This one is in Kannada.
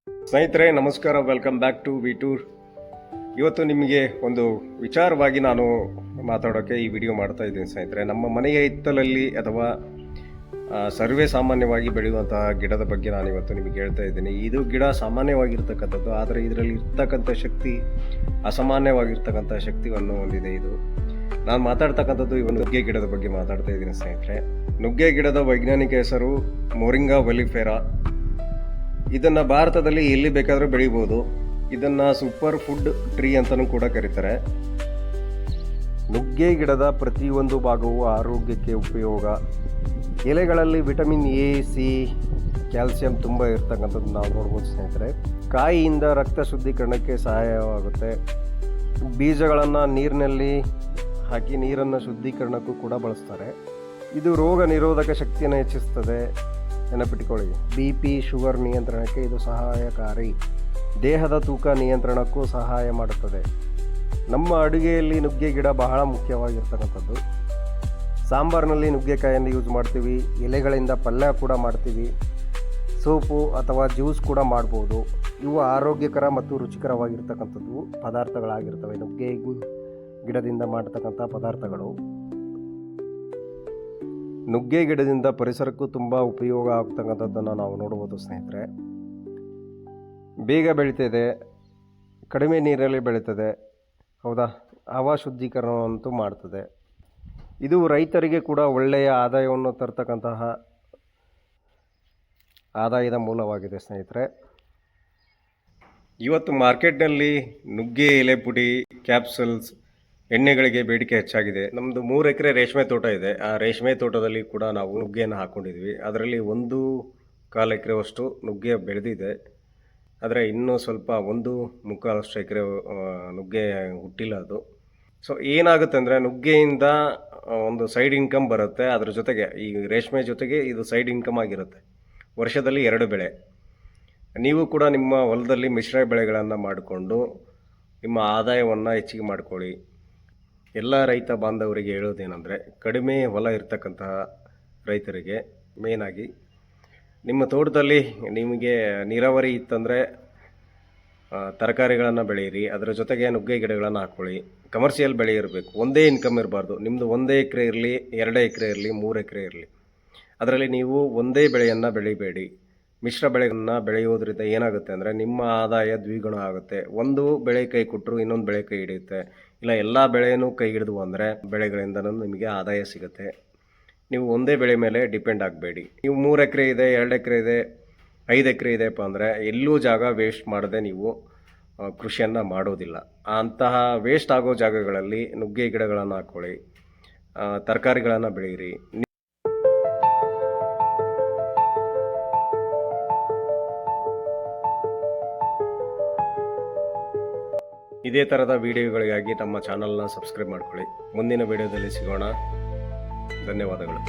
ಸ್ನೇಹಿತರೆ ನಮಸ್ಕಾರ, welcome back to V tour. ಇವತ್ತು ನಿಮಗೆ ಒಂದು ವಿಚಾರವಾಗಿ ನಾನು ಮಾತಾಡೋಕ್ಕೆ ಈ ವಿಡಿಯೋ ಮಾಡ್ತಾ ಇದ್ದೀನಿ ಸ್ನೇಹಿತರೆ. ನಮ್ಮ ಮನೆಯ ಹಿತ್ತಲಲ್ಲಿ ಅಥವಾ ಸರ್ವೇ ಸಾಮಾನ್ಯವಾಗಿ ಬೆಳೆಯುವಂತಹ ಗಿಡದ ಬಗ್ಗೆ ನಾನು ಇವತ್ತು ನಿಮಗೆ ಹೇಳ್ತಾ ಇದ್ದೀನಿ. ಇದು ಗಿಡ ಸಾಮಾನ್ಯವಾಗಿರ್ತಕ್ಕಂಥದ್ದು, ಆದರೆ ಇದರಲ್ಲಿ ಇರ್ತಕ್ಕಂಥ ಶಕ್ತಿ ಅಸಾಮಾನ್ಯವಾಗಿರ್ತಕ್ಕಂಥ ಶಕ್ತಿಯನ್ನು ಹೊಂದಿದೆ. ಇದು ನಾನು ಮಾತಾಡ್ತಕ್ಕಂಥದ್ದು ಈ ಒಂದು ನುಗ್ಗೆ ಗಿಡದ ಬಗ್ಗೆ ಮಾತಾಡ್ತಾ ಇದ್ದೀನಿ ಸ್ನೇಹಿತರೆ. ನುಗ್ಗೆ ಗಿಡದ ವೈಜ್ಞಾನಿಕ ಹೆಸರು ಮೊರಿಂಗಾ ಒಲಿಫೆರಾ. ಇದನ್ನು ಭಾರತದಲ್ಲಿ ಎಲ್ಲಿ ಬೇಕಾದರೂ ಬೆಳಿಬೋದು. ಇದನ್ನು ಸೂಪರ್ ಫುಡ್ ಟ್ರೀ ಅಂತಲೂ ಕೂಡ ಕರೀತಾರೆ. ನುಗ್ಗೆ ಗಿಡದ ಪ್ರತಿಯೊಂದು ಭಾಗವು ಆರೋಗ್ಯಕ್ಕೆ ಉಪಯೋಗ. ಎಲೆಗಳಲ್ಲಿ ವಿಟಮಿನ್ ಎ, ಸಿ, ಕ್ಯಾಲ್ಸಿಯಂ ತುಂಬ ಇರ್ತಕ್ಕಂಥದ್ದು ನಾವು ನೋಡ್ಬೋದು ಸ್ನೇಹಿತರೆ. ಕಾಯಿಯಿಂದ ರಕ್ತ ಶುದ್ಧೀಕರಣಕ್ಕೆ ಸಹಾಯವಾಗುತ್ತೆ. ಬೀಜಗಳನ್ನು ನೀರಿನಲ್ಲಿ ಹಾಕಿ ನೀರನ್ನು ಶುದ್ಧೀಕರಣಕ್ಕೂ ಕೂಡ ಬಳಸ್ತಾರೆ. ಇದು ರೋಗ ನಿರೋಧಕ ಶಕ್ತಿಯನ್ನು ಹೆಚ್ಚಿಸ್ತದೆ. ನೆನಪಿಟ್ಕೊಳ್ಳಿ, BP, ಶುಗರ್ ನಿಯಂತ್ರಣಕ್ಕೆ ಇದು ಸಹಾಯಕಾರಿ. ದೇಹದ ತೂಕ ನಿಯಂತ್ರಣಕ್ಕೂ ಸಹಾಯ ಮಾಡುತ್ತದೆ. ನಮ್ಮ ಅಡುಗೆಯಲ್ಲಿ ನುಗ್ಗೆ ಗಿಡ ಬಹಳ ಮುಖ್ಯವಾಗಿರ್ತಕ್ಕಂಥದ್ದು. ಸಾಂಬಾರಿನಲ್ಲಿ ನುಗ್ಗೆಕಾಯಿಯನ್ನು ಯೂಸ್ ಮಾಡ್ತೀವಿ. ಎಲೆಗಳಿಂದ ಪಲ್ಯ ಕೂಡ ಮಾಡ್ತೀವಿ. ಸೂಪು ಅಥವಾ ಜ್ಯೂಸ್ ಕೂಡ ಮಾಡ್ಬೋದು. ಇವು ಆರೋಗ್ಯಕರ ಮತ್ತು ರುಚಿಕರವಾಗಿರ್ತಕ್ಕಂಥದ್ದು ಪದಾರ್ಥಗಳಾಗಿರ್ತವೆ. ನುಗ್ಗೆ ಗಿಡದಿಂದ ಮಾಡ್ತಕ್ಕಂಥ ಪದಾರ್ಥಗಳು. ನುಗ್ಗೆ ಗಿಡದಿಂದ ಪರಿಸರಕ್ಕೂ ತುಂಬ ಉಪಯೋಗ ಆಗ್ತಕ್ಕಂಥದ್ದನ್ನು ನಾವು ನೋಡ್ಬೋದು ಸ್ನೇಹಿತರೆ. ಬೇಗ ಬೆಳೀತದೆ, ಕಡಿಮೆ ನೀರಲ್ಲಿ ಬೆಳೀತದೆ, ಹೌದಾ, ಹವಾ ಶುದ್ಧೀಕರಣವಂತೂ ಮಾಡ್ತದೆ. ಇದು ರೈತರಿಗೆ ಕೂಡ ಒಳ್ಳೆಯ ಆದಾಯವನ್ನು ತರ್ತಕ್ಕಂತಹ ಆದಾಯದ ಮೂಲವಾಗಿದೆ ಸ್ನೇಹಿತರೆ. ಇವತ್ತು ಮಾರ್ಕೆಟ್ನಲ್ಲಿ ನುಗ್ಗೆ ಎಲೆ ಪುಡಿ, ಕ್ಯಾಪ್ಸೂಲ್ಸ್, ಎಣ್ಣೆಗಳಿಗೆ ಬೇಡಿಕೆ ಹೆಚ್ಚಾಗಿದೆ. ನಮ್ಮದು 3 ಎಕರೆ ರೇಷ್ಮೆ ತೋಟ ಇದೆ. ಆ ರೇಷ್ಮೆ ತೋಟದಲ್ಲಿ ಕೂಡ ನಾವು ನುಗ್ಗೆಯನ್ನು ಹಾಕ್ಕೊಂಡಿದ್ವಿ. ಅದರಲ್ಲಿ 1.25 ಎಕರೆವಷ್ಟು ನುಗ್ಗೆ ಬೆಳೆದಿದೆ. ಆದರೆ ಇನ್ನೂ ಸ್ವಲ್ಪ 1.25 ಎಕರೆ ನುಗ್ಗೆ ಹುಟ್ಟಿಲ್ಲ ಅದು. ಸೊ ಏನಾಗುತ್ತೆ ಅಂದರೆ, ನುಗ್ಗೆಯಿಂದ ಒಂದು ಸೈಡ್ ಇನ್ಕಮ್ ಬರುತ್ತೆ. ಅದ್ರ ಜೊತೆಗೆ ಈ ರೇಷ್ಮೆ ಜೊತೆಗೆ ಇದು ಸೈಡ್ ಇನ್ಕಮ್ ಆಗಿರುತ್ತೆ. ವರ್ಷದಲ್ಲಿ 2 ಬೆಳೆ. ನೀವು ಕೂಡ ನಿಮ್ಮ ಹೊಲದಲ್ಲಿ ಮಿಶ್ರ ಬೆಳೆಗಳನ್ನು ಮಾಡಿಕೊಂಡು ನಿಮ್ಮ ಆದಾಯವನ್ನು ಹೆಚ್ಚಿಗೆ ಮಾಡ್ಕೊಳ್ಳಿ. ಎಲ್ಲ ರೈತ ಬಾಂಧವರಿಗೆ ಹೇಳೋದೇನೆಂದರೆ, ಕಡಿಮೆ ಹೊಲ ಇರ್ತಕ್ಕಂತಹ ರೈತರಿಗೆ ಮೇಯ್ನಾಗಿ ನಿಮ್ಮ ತೋಟದಲ್ಲಿ ನಿಮಗೆ ನೀರಾವರಿ ಇತ್ತಂದರೆ ತರಕಾರಿಗಳನ್ನು ಬೆಳೆಯಿರಿ. ಅದರ ಜೊತೆಗೆ ನುಗ್ಗೆ ಗಿಡಗಳನ್ನು ಹಾಕ್ಕೊಳ್ಳಿ. ಕಮರ್ಷಿಯಲ್ ಬೆಳೆ ಇರಬೇಕು. ಒಂದೇ ಇನ್ಕಮ್ ಇರಬಾರ್ದು. ನಿಮ್ಮದು 1 ಎಕರೆ ಇರಲಿ, 2 ಎಕರೆ ಇರಲಿ, 3 ಎಕರೆ ಇರಲಿ, ಅದರಲ್ಲಿ ನೀವು ಒಂದೇ ಬೆಳೆಯನ್ನು ಬೆಳಿಬೇಡಿ. ಮಿಶ್ರ ಬೆಳೆಗಳನ್ನು ಬೆಳೆಯೋದ್ರಿಂದ ಏನಾಗುತ್ತೆ ಅಂದರೆ, ನಿಮ್ಮ ಆದಾಯ ದ್ವಿಗುಣ ಆಗುತ್ತೆ. ಒಂದು ಬೆಳೆ ಕೈ ಕೊಟ್ಟರು ಇನ್ನೊಂದು ಬೆಳೆ ಕೈ ಹಿಡಿಯುತ್ತೆ. ಇಲ್ಲ ಎಲ್ಲ ಬೆಳೆಯೂ ಕೈ ಹಿಡಿದು ಅಂದರೆ ಬೆಳೆಗಳಿಂದನೂ ನಿಮಗೆ ಆದಾಯ ಸಿಗುತ್ತೆ. ನೀವು ಒಂದೇ ಬೆಳೆ ಮೇಲೆ ಡಿಪೆಂಡ್ ಆಗಬೇಡಿ. ನೀವು 3 ಎಕರೆ ಇದೆ, 2 ಎಕರೆ ಇದೆ, 5 ಎಕರೆ ಇದೆಯಪ್ಪ ಅಂದರೆ ಎಲ್ಲೂ ಜಾಗ ವೇಸ್ಟ್ ಮಾಡದೆ ನೀವು ಕೃಷಿಯನ್ನು ಮಾಡೋದಿಲ್ಲ. ಅಂತಹ ವೇಸ್ಟ್ ಆಗೋ ಜಾಗಗಳಲ್ಲಿ ನುಗ್ಗೆ ಗಿಡಗಳನ್ನು ಹಾಕ್ಕೊಳ್ಳಿ, ತರಕಾರಿಗಳನ್ನು ಬೆಳೀರಿ. ಇದೇ ಥರದ ವಿಡಿಯೋಗಳಿಗಾಗಿ ನಮ್ಮ ಚಾನಲ್ನ ಸಬ್ಸ್ಕ್ರೈಬ್ ಮಾಡ್ಕೊಳ್ಳಿ. ಮುಂದಿನ ವಿಡಿಯೋದಲ್ಲಿ ಸಿಗೋಣ. ಧನ್ಯವಾದಗಳು.